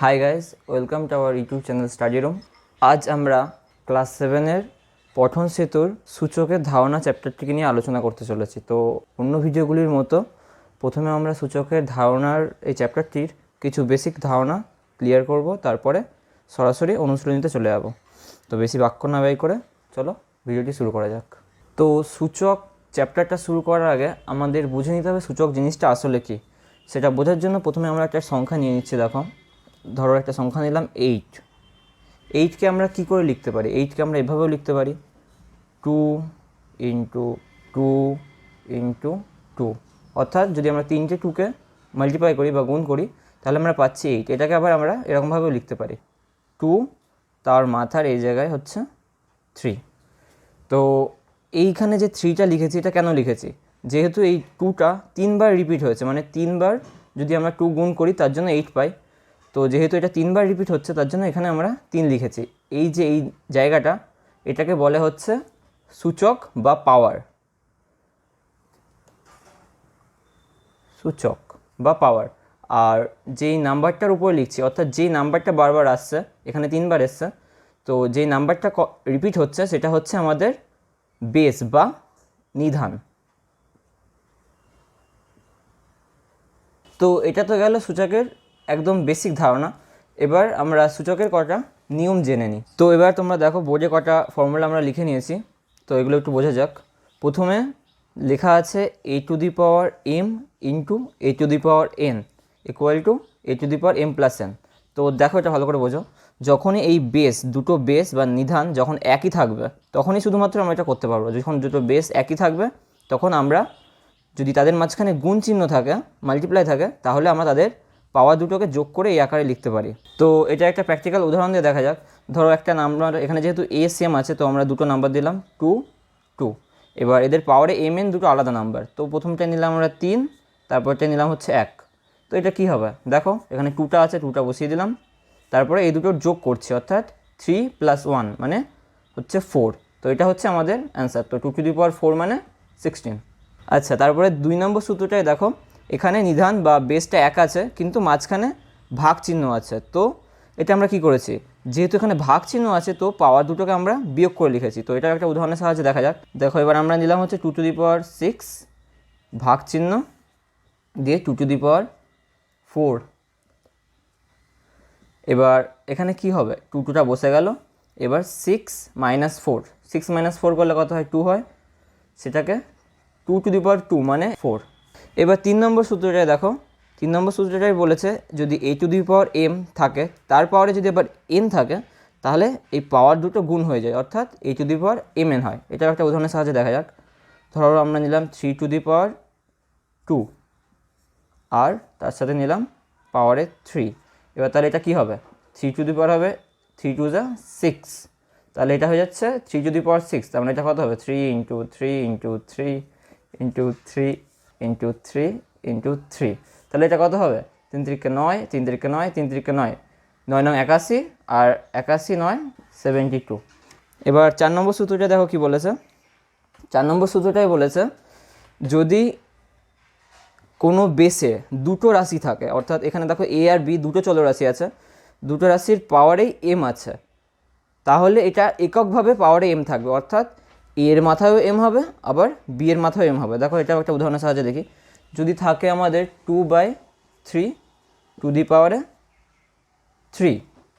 Hi guys, welcome to our YouTube channel study room. আজ আমরা class 7-এর পঠন সেতুর সূচকের ধারণা চ্যাপ্টারটিকে নিয়ে আলোচনা করতে চলেছি। তো অন্য ভিডিওগুলির মতো প্রথমে আমরা সূচকের ধারণার এই চ্যাপ্টারটির কিছু বেসিক ধারণা ক্লিয়ার করব, তারপরে সরাসরি অনুশীলনীতে চলে যাব। তো বেশি বাক্য না ব্যয় করে চলো ভিডিওটি শুরু করা যাক। তো সূচক চ্যাপ্টারটা শুরু করার আগে আমাদের বুঝে নিতে হবে সূচক জিনিসটা আসলে কী। সেটা বোঝার জন্য প্রথমে আমরা একটা সংখ্যা নিয়ে নিচ্ছি। দেখো, ধরো একটা সংখ্যা নিলাম 8। 8কে আমরা কী করে লিখতে পারি? 8কে আমরা এভাবেও লিখতে পারি 2 ইন্টু 2 ইন্টু 2। অর্থাৎ যদি আমরা 3টে 2কে মাল্টিপ্লাই করি বা গুণ করি তাহলে আমরা পাচ্ছি 8। এটাকে আবার আমরা এরকমভাবেও লিখতে পারি 2 তার মাথার এই জায়গায় হচ্ছে 3। তো এইখানে যে 3টা লিখেছি এটা কেন লিখেছি? যেহেতু এই 2টা 3বার রিপিট হয়েছে, মানে 3বার যদি আমরা 2 গুণ করি তার জন্য 8 পাই। তো যেহেতু এটা 3বার রিপিট হচ্ছে তার জন্য এখানে আমরা 3 লিখেছি। এই যে এই জায়গাটা, এটাকে বলে হচ্ছে সূচক বা পাওয়ার। সূচক বা পাওয়ার। আর যেই নাম্বারটার উপরে লিখছি, অর্থাৎ যেই নাম্বারটা বারবার আসছে, এখানে 3বার এসছে, তো যেই নাম্বারটা রিপিট হচ্ছে সেটা হচ্ছে আমাদের বেস বা নিধান। তো এটা তো গেল সূচকের একদম বেসিক ধারণা। এবার আমরা সূচকের কটা নিয়ম জেনে নিই। তো এবার তোমরা দেখো বোর্ডে কটা ফর্মুলা আমরা লিখে নিয়েছি, তো এগুলো একটু বোঝা যাক। প্রথমে লেখা আছে a⁴m into a⁴n equal to a⁴m plus n। তো দেখো এটা ভালো করে বোঝো, যখনই এই বেস, দুটো বেস বা নিধান যখন একই থাকবে তখনই শুধুমাত্র আমরা এটা করতে পারবো। যখন দুটো বেস একই থাকবে তখন আমরা, যদি তাদের মাঝখানে গুণ চিহ্ন থাকে, মাল্টিপ্লাই থাকে, তাহলে আমরা তাদের পাওয়ার দুটোকে যোগ করে এই আকারে লিখতে পারি। তো এটা একটা প্র্যাকটিক্যাল উদাহরণ দিয়ে দেখা যাক। ধরো একটা নাম্বার, এখানে যেহেতু এ সেম আছে তো আমরা দুটো নাম্বার দিলাম 2 2। এবার এদের পাওয়ারে mn দুটো আলাদা নাম্বার, তো প্রথমটা নিলাম আমরা 3, তারপরটা নিলাম হচ্ছে 1। তো এটা কি হবে? দেখো এখানে 2টা আছে, 2টা বসিয়ে দিলাম, তারপরে এই দুটোর যোগ করছি, অর্থাৎ 3 + 1 মানে হচ্ছে 4। তো এটা হচ্ছে আমাদের অ্যান্সার। তো 2⁴ মানে 16। আচ্ছা, তারপরে 2 নম্বর সূত্রটায় দেখো, এখানে নিধান বা বেসটা এক আছে কিন্তু মাঝখানে ভাগ চিহ্ন আছে। তো এটা আমরা কি করেছি? যেহেতু এখানে ভাগ চিহ্ন আছে তো পাওয়ার দুটোকে আমরা বিয়োগ করে লিখেছি। তো এটা একটা উদাহরণের সাহায্যে দেখা যাক। দেখো এবার আমরা নিলাম হচ্ছে 2⁶ ভাগ চিহ্ন দিয়ে 2⁴। এবার এখানে কি হবে? 2টা বসে গেল। এবার 6 - 4, 6 - 4 করলে কত হয়? 2 হয়। সেটাকে 2⁴ মানে 4। এবার 3 নম্বর সূত্রটায় দেখো, 3 নম্বর সূত্রটাই বলেছে যদি a⁴m থাকে তার পাওয়ারে যদি আবার n থাকে তাহলে এই পাওয়ার দুটো গুণ হয়ে যায়, অর্থাৎ a⁴mn হয়। এটা একটা উদাহরণের সাহায্যে দেখা যাক। ধরো আমরা নিলাম 3⁴ আর তার সাথে নিলাম পাওয়ারে 3। এবার তাহলে এটা কি হবে? 3 হবে 3 × 6, তাহলে এটা হয়ে যাচ্ছে 3⁶। তার মানে এটা কত হবে? 3 × 3 × 3 × 3 × 3 × 3। তাহলে এটা কত হবে? 3 × 9, 3 × 9, 3 × 9, 9 9 81 আর 81 9 72। এবার 4 নম্বর সূত্রটা দেখো কি বলেছে। 4 নম্বর সূত্রটাই বলেছে যদি কোনো বেসে দুটো রাশি থাকে, অর্থাৎ এখানে দেখো a আর b দুটো চলরাশি আছে, দুটো রাশির পাওয়ারেই m আছে, তাহলে এটা এককভাবে পাওয়ারে m থাকবে, অর্থাৎ a এর মাথায়ও m হবে আবার b এর মাথায়ও m হবে। দেখো এটা একটা উদাহরণের সাহায্যে দেখি। যদি থাকে আমাদের 2/3 2⁵,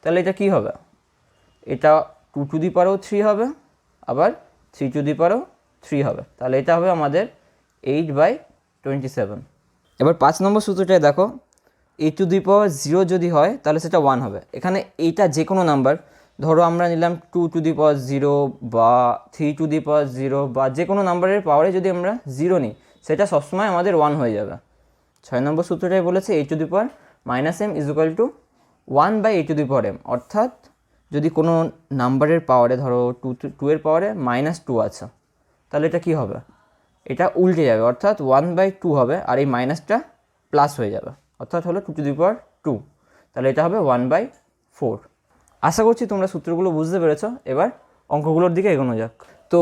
তাহলে এটা কি হবে? এটা 2⁵ হবে আবার 3⁵ হবে, তাহলে এটা হবে আমাদের 8/27। এবার 5 নম্বর সূত্রটায় দেখো a⁴0 যদি হয় তাহলে সেটা 1 হবে। এখানে এইটা যে কোনো নাম্বার, ধরো আমরা নিলাম 2⁴0 বা 3⁴0 বা যে কোনো নাম্বারের পাওয়ারে যদি আমরা 0 নিই সেটা সবসময় আমাদের 1 হয়ে যাবে। 6 নম্বর সূত্রটাই বলেছে a⁻m = 1/a⁴m, অর্থাৎ যদি কোনো নাম্বারের পাওয়ারে, ধরো 2 এর পাওয়ারে -2 আছে, তাহলে এটা কি হবে? এটা উল্টে যাবে, অর্থাৎ 1/2 হবে আর এই মাইনাসটা প্লাস হয়ে যাবে, অর্থাৎ হলো 2⁵, তাহলে এটা হবে 1/4। আশা করছি তোমরা সূত্রগুলো বুঝতে পেরেছো। এবার অঙ্কগুলোর দিকে এগোনো যাক। তো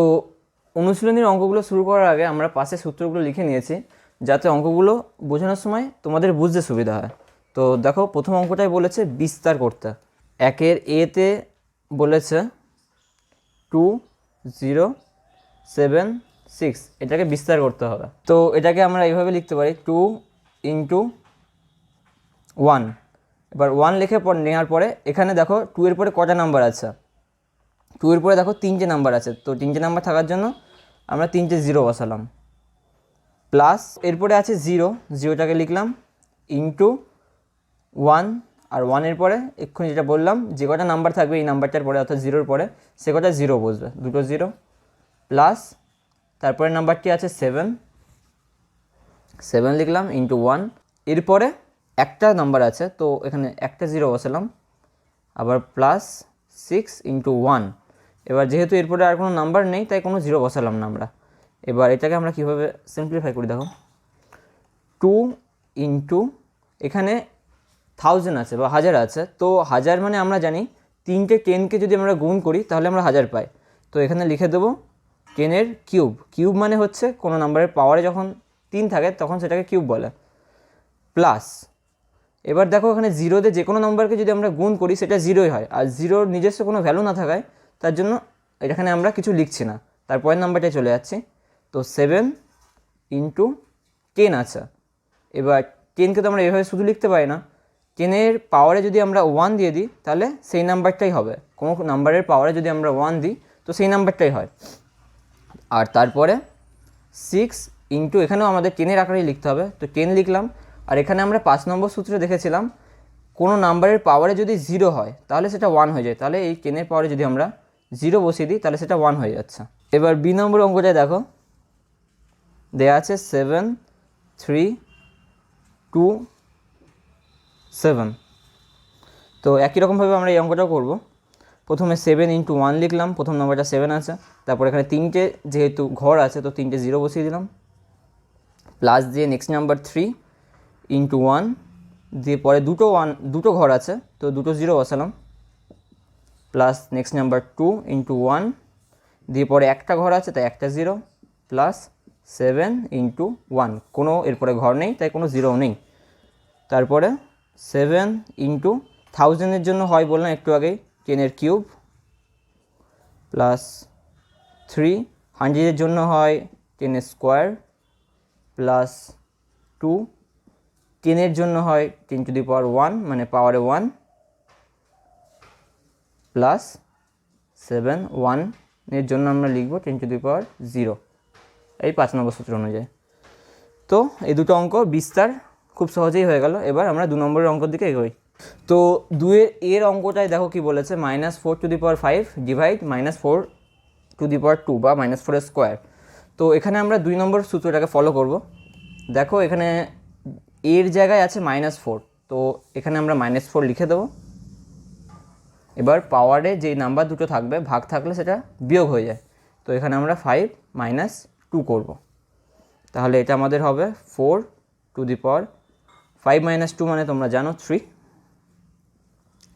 অনুশীলনীর অঙ্কগুলো শুরু করার আগে আমরা পাশে সূত্রগুলো লিখে নিয়েছি যাতে অঙ্কগুলো বোঝানোর সময় তোমাদের বুঝতে সুবিধা হয়। তো দেখো প্রথম অঙ্কটাই বলেছে বিস্তার করতে। একের এতে বলেছে 2076, এটাকে বিস্তার করতে হবে। তো এটাকে আমরা এইভাবে লিখতে পারি 2 ইন্টু 1। এবার 1 লিখে নেওয়ার পরে এখানে দেখো 2 এর পরে কটা নাম্বার আছে, 2 এর পরে দেখো 3টে নাম্বার আছে, তো 3টে নাম্বার থাকার জন্য আমরা 3টে জিরো বসালাম, প্লাস এরপরে আছে জিরো, জিরোটাকে লিখলাম ইন্টু 1, আর 1 পরে এক্ষুনি যেটা বললাম যে কটা নাম্বার থাকবে এই নাম্বারটার পরে অর্থাৎ জিরোর পরে সে কটা জিরো বসবে, দুটো জিরো, প্লাস তারপরে নাম্বারটি আছে 7, 7 লিখলাম ইন্টু 1, এরপরে একটা নাম্বার আছে তো এখানে একটা জিরো বসালাম, আবার প্লাস 6 ইন্টু 1। এবার যেহেতু এরপরে আর কোনো নাম্বার নেই তাই কোনো জিরো বসালাম না আমরা। এবার এটাকে আমরা কীভাবে সিম্পলিফাই করি দেখো, 2 ইন্টু এখানে 1000 আছে বা 1000 আছে, তো 1000 মানে আমরা জানি 3টে 10কে যদি আমরা গুণ করি তাহলে আমরা 1000 পাই। তো এখানে লিখে দেবো 10 কিউব, কিউব মানে হচ্ছে কোনো নাম্বারের পাওয়ারে যখন 3 থাকে তখন সেটাকে কিউব বলে, প্লাস এবার দেখো এখানে জিরোতে যে কোনো নম্বরকে যদি আমরা গুণ করি সেটা জিরোই হয়, আর জিরোর নিজস্ব কোনো ভ্যালু না থাকায় তার জন্য এখানে আমরা কিছু লিখছি না, তারপরের নাম্বারটায় চলে যাচ্ছি। তো 7 ইন্টু 10 আছে। এবার 10কে তো আমরা এভাবে শুধু লিখতে পারি না, 10-এর পাওয়ারে যদি আমরা 1 দিয়ে দিই তাহলে সেই নাম্বারটাই হবে, কোনো নাম্বারের পাওয়ারে যদি আমরা 1 দিই তো সেই নাম্বারটাই হয়। আর তারপরে 6 ইন্টু এখানেও আমাদের 10-এর আকারেই লিখতে হবে, তো 10 লিখলাম। আর এখানে আমরা 5 নম্বর সূত্রে দেখেছিলাম কোনো নাম্বারের পাওয়ারে যদি 0 হয় তাহলে সেটা 1 হয়ে যায়, তাহলে এই 10-এর পাওয়ারে যদি আমরা 0 বসিয়ে দিই তাহলে সেটা 1 হয়ে যাচ্ছে। এবার বি নম্বর অঙ্কটায় দেখো দেয়া আছে 7 3 2 7। তো একই রকমভাবে আমরা এই অঙ্কটাও করব। প্রথমে 7 ইন্টু 1 লিখলাম, প্রথম নম্বরটা 7 আছে, তারপর এখানে 3টে যেহেতু ঘর আছে তো 3টে জিরো বসিয়ে দিলাম, প্লাস দিয়ে নেক্সট নাম্বার 3 ইন্টু 1 দিয়ে পরে দুটো ঘর আছে তো দুটো জিরো বসালাম, প্লাস নেক্সট নাম্বার 2 ইন্টু 1 দিয়ে পরে একটা ঘর আছে তাই একটা জিরো, প্লাস 7 ইন্টু 1, কোনো এরপরে ঘর নেই তাই কোনো জিরো নেই। তারপরে 7 ইন্টু 1000-এর জন্য হয় বললাম একটু আগেই 10-এর কিউব, প্লাস 3 100-এর জন্য হয় 10-এর স্কোয়ার, প্লাস 2 10-এর জন্য হয় 10 টু দি পাওয়ার 1 মানে পাওয়ারে 1, প্লাস 7 1-এর জন্য আমরা লিখব 10 টু দি পাওয়ার 0, এই 5 নম্বর সূত্র অনুযায়ী। তো এই দুটো অঙ্ক বিস্তার খুব সহজেই হয়ে গেল। এবার আমরা 2 নম্বরের অঙ্কের দিকে এগোই। তো 2-এর অঙ্কটায় দেখো কি বলেছে, -4 to the power 5 divide -4 to the power 2 বা -4 স্কোয়ার। তো এখানে আমরা 2 নম্বর সূত্রটাকে ফলো করব। দেখো এখানে এর জায়গায় আছে -4, তো এখানে আমরা -4 লিখে দেবো। এবার পাওয়ারে যে নাম্বার দুটো থাকবে ভাগ থাকলে সেটা বিয়োগ হয়ে যায়, তো এখানে আমরা 5 - 2 করব। তাহলে এটা আমাদের হবে 4 টু দি পাওয়ার 5 - 2 মানে তোমরা জানো 3।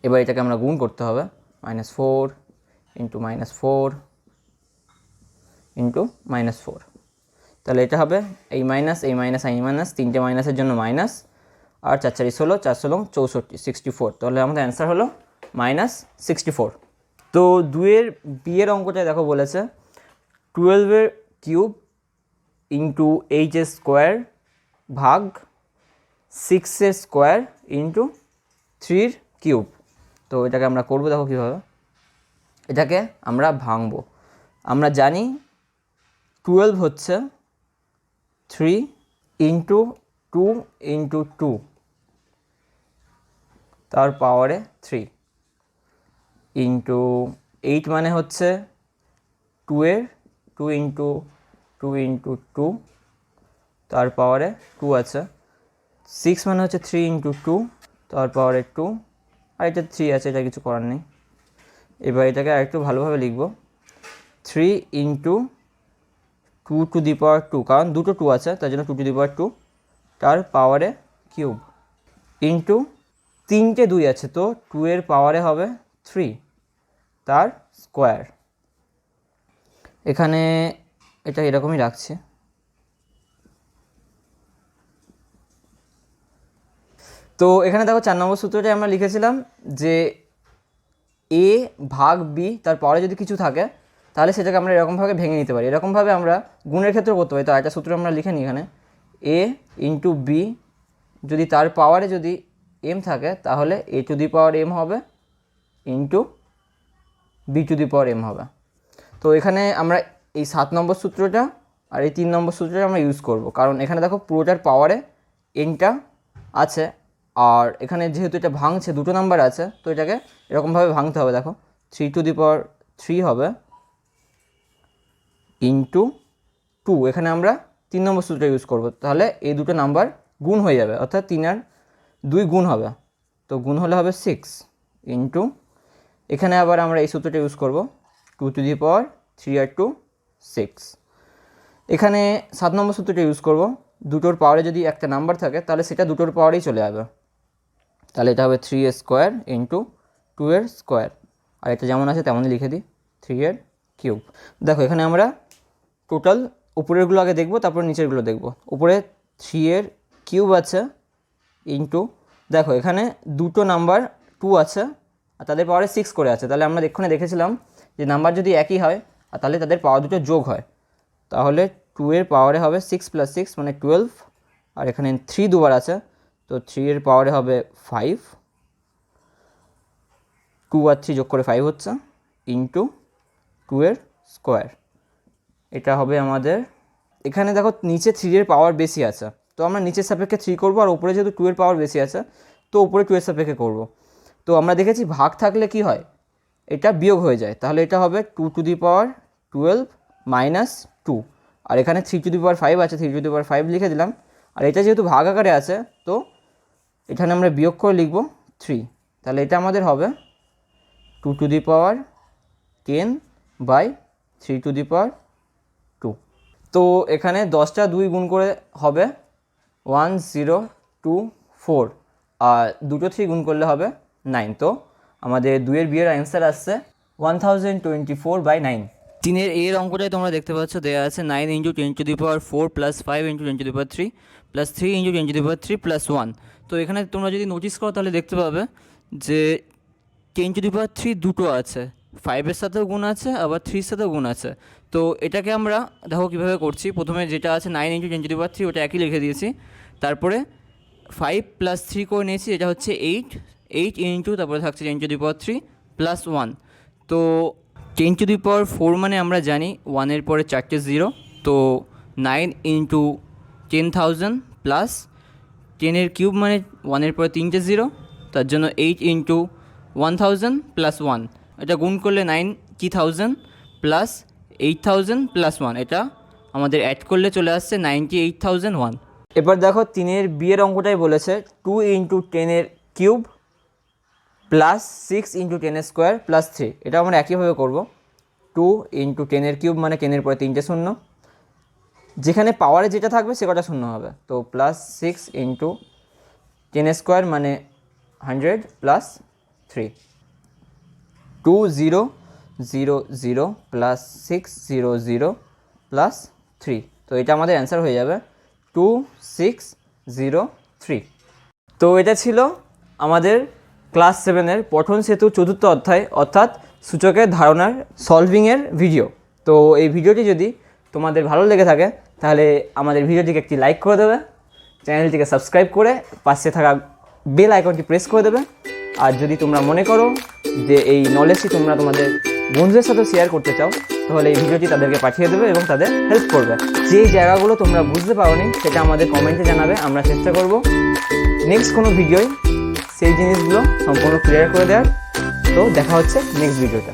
এবার এটাকে আমরা গুণ করতে হবে, -4 ইন্টু -4 ইন্টু -4, তাহলে এটা হবে এই মাইনাস এই মাইনাস এই মাইনাস, তিনটে মাইনাসের জন্য মাইনাস, আর 4 4 16, 4 16 64, 64, তাহলে আমাদের অ্যান্সার হলো -64। তো 2-এর বিয়ের অঙ্কটায় দেখো বলেছে 12-এর কিউব ইন্টু 8-এর স্কোয়ার ভাগ 6-এর স্কোয়ার ইন্টু 3-এর কিউব। তো এটাকে আমরা করবো, দেখো কীভাবে এটাকে আমরা ভাঙবো। আমরা জানি 12 হচ্ছে 3 ইন্টু 2 ইন্টু 2 তার পাওয়ারে 3 ইন্টু 8 মানে হচ্ছে 2-এর 2 ইন্টু 2 ইন্টু 2 তার পাওয়ারে 2 আছে, 6 মানে হচ্ছে 3 ইন্টু 2 তার পাওয়ারে 2, আর এটা 3 আছে, এটা কিছু করার নেই। এবার এটাকে আরেকটু ভালোভাবে লিখব, 3 ইন্টু 2 টু দি পাওয়ার 2, কারণ দুটো 2 আছে তার জন্য 2 টু দি পাওয়ার 2 তার পাওয়ারে কিউব, ইন্টু 3টে 2 আছে তো 2-এর পাওয়ারে হবে 3 তার স্কোয়ার। এখানে এটা এরকমই রাখছে। তো এখানে দেখো 4 নম্বর সূত্রটা আমরা লিখেছিলাম যে এ ভাগ বি তার পরে যদি কিছু থাকে তাহলে সেটাকে আমরা এরকমভাবে ভেঙে নিতে পারি। এরকমভাবে আমরা গুণের ক্ষেত্রেও করতে পারি। তো একটা সূত্র আমরা লিখে নিই এখানে, এ ইন্টু বি যদি তার পাওয়ারে যদি এম থাকে তাহলে A to the power M হবে into B to the power M হবে। তো এখানে আমরা এই 7 নম্বর সূত্রটা আর এই 3 নম্বর সূত্রটা আমরা ইউজ করব, কারণ এখানে দেখো পুরোটার পাওয়ারে এনটা আছে, আর এখানে যেহেতু এটা ভাঙছে দুটো নাম্বার আছে, তো এটাকে এরকমভাবে ভাঙতে হবে। দেখো 3 টু দি পাওয়ার 3 হবে ইন্টু 2, এখানে আমরা 3 নম্বর সূত্রটা ইউজ করব, তাহলে এই দুটো নাম্বার গুণ হয়ে যাবে, অর্থাৎ 3 আর 2 গুণ হবে, তো গুণ হলে হবে 6 ইন্টু, এখানে আবার আমরা এই সূত্রটা ইউজ করব 2 টু দি পাওয়ার 3 আর 2 6। এখানে 7 নম্বর সূত্রটা ইউজ করব, দুটোর পাওয়ারে যদি একটা নাম্বার থাকে তাহলে সেটা দুটোর পাওয়ারেই চলে যাবে, তাহলে এটা হবে 3 এর স্কোয়ার ইন্টু 2 এর স্কোয়ার, আর এটা যেমন আছে তেমনই লিখে দিই 3 এর কিউব। দেখো এখানে আমরা টোটাল উপরেরগুলো আগে দেখব, তারপর নিচেরগুলো দেখব। উপরে 3 এর কিউব আছে ইন্টু, দেখো এখানে দুটো নাম্বার 2 আছে আর তাদের পাওয়ারে 6 করে আছে, তাহলে আমরা এক্ষুনি দেখেছিলাম যে নাম্বার যদি একই হয় আর তাহলে তাদের পাওয়ার দুটো যোগ হয়, তাহলে 2 এর পাওয়ারে হবে 6 + 6 মানে 12, আর এখানে 3 দুবার আছে, তো 3 এর পাওয়ারে হবে 5, 2 আর 3 যোগ করে 5 হচ্ছে ইন্টু 2 এর স্কোয়ার। এটা হবে আমাদের, এখানে দেখো নিচে 3 এর পাওয়ার বেশি আছে, তো আমরা নিচের সাপেক্ষে 3 করব, আর উপরে যেহেতু 2 এর পাওয়ার বেশি আছে তো উপরে 2 এর সাপেক্ষে করব। তো আমরা দেখেছি ভাগ থাকলে কি হয়, এটা বিয়োগ হয়ে যায়, তাহলে এটা হবে 2 টু দি পাওয়ার 12 মাইনাস 2, আর এখানে 3 টু দি পাওয়ার 5 আছে, 3 টু দি পাওয়ার 5 লিখে দিলাম, আর এটা যেহেতু ভাগ আকারে আছে তো এখানে আমরা বিয়োগ করে লিখব 3, তাহলে এটা আমাদের হবে 2 to the power 10 by 3 to the power 2। তো এখানে 10টা 2 গুণ করে হবে 1024, আর দুটো 3 গুণ করলে হবে 9, তো আমাদের 2 এর বিয়ের অ্যান্সার আসছে 1024/9। 3 এর এর অঙ্কটাই তোমরা দেখতে পাচ্ছ দেওয়া আছে 9 × 10 two the power 4 plus 5 × 10 two the power 3 plus 3 × 10 two the power 3 plus 1। তো এখানে তোমরা যদি নোটিস করো তাহলে দেখতে পাবে যে 10 টু দি পাওয়ার 3 দুটো আছে, 5 এর সাথেও গুণ আছে আবার 3 এর সাথেও গুণ আছে। তো এটাকে আমরা দেখো কীভাবে করছি, প্রথমে যেটা আছে 9 × 10 টু দি পাওয়ার 3 ওটা একই লিখে দিয়েছি, তারপরে 5 + 3 করে নিয়েছি, এটা হচ্ছে 8 ইন্টু তারপরে থাকছে 10 টু দি পাওয়ার 3 প্লাস 1। তো 10 টু দি পাওয়ার 4 মানে আমরা জানি 1 এর পরে 4টে 0, তো 9 ইন্টু 10,000 প্লাস 10 এর কিউব মানে 1 এর পরে 3টে 0, তার জন্য 8 ইন্টু 1000 প্লাস 1, এটা গুণ করলে 90,000 প্লাস 8,000 প্লাস 1, এটা আমাদের অ্যাড করলে চলে আসছে 98,001। এবার দেখো 3 এর বিয়ের অঙ্কটাই বলেছে 2 ইন্টু 10 এর কিউব প্লাস 6 ইন্টু 10 এর স্কোয়ার প্লাস 3, এটা আমরা একইভাবে করব। 2 ইন্টু 10 এর কিউব মানে 10 এর পরে 3টে 0, যেখানে পাওয়ারে যেটা থাকবে সে কটা 0 হবে, তো প্লাস 6 ইন্টু 10 এর স্কোয়ার মানে 100 প্লাস 3, 2000 প্লাস 600 প্লাস 3, তো এটা আমাদের অ্যান্সার হয়ে যাবে 2603। তো এটা ছিল আমাদের ক্লাস 7-এর পঠন সেতু 4র্থ অধ্যায় অর্থাৎ সূচকের ধারণার সলভিংয়ের ভিডিও। তো এই ভিডিওটি যদি তোমাদের ভালো লেগে থাকে তাহলে আমাদের ভিডিওটিকে একটি লাইক করে দেবে, চ্যানেলটিকে সাবস্ক্রাইব করে পাশে থাকা বেল আইকনটি প্রেস করে দেবে, আর যদি তোমরা মনে করো যে এই নলেজটি তোমরা তোমাদের বন্ধুদের সাথে শেয়ার করতে চাও তাহলে এই ভিডিওটি তাদেরকে পাঠিয়ে দেবে এবং তাদের হেল্প করবে। যেই জায়গাগুলো তোমরা বুঝতে পারোনি সেটা আমাদের কমেন্টে জানাবে, আমরা চেষ্টা করব নেক্সট কোনো ভিডিওয় সেই জিনিসগুলো সম্পূর্ণ ক্লিয়ার করে দেওয়ার। তো দেখা হচ্ছে নেক্সট ভিডিওতে।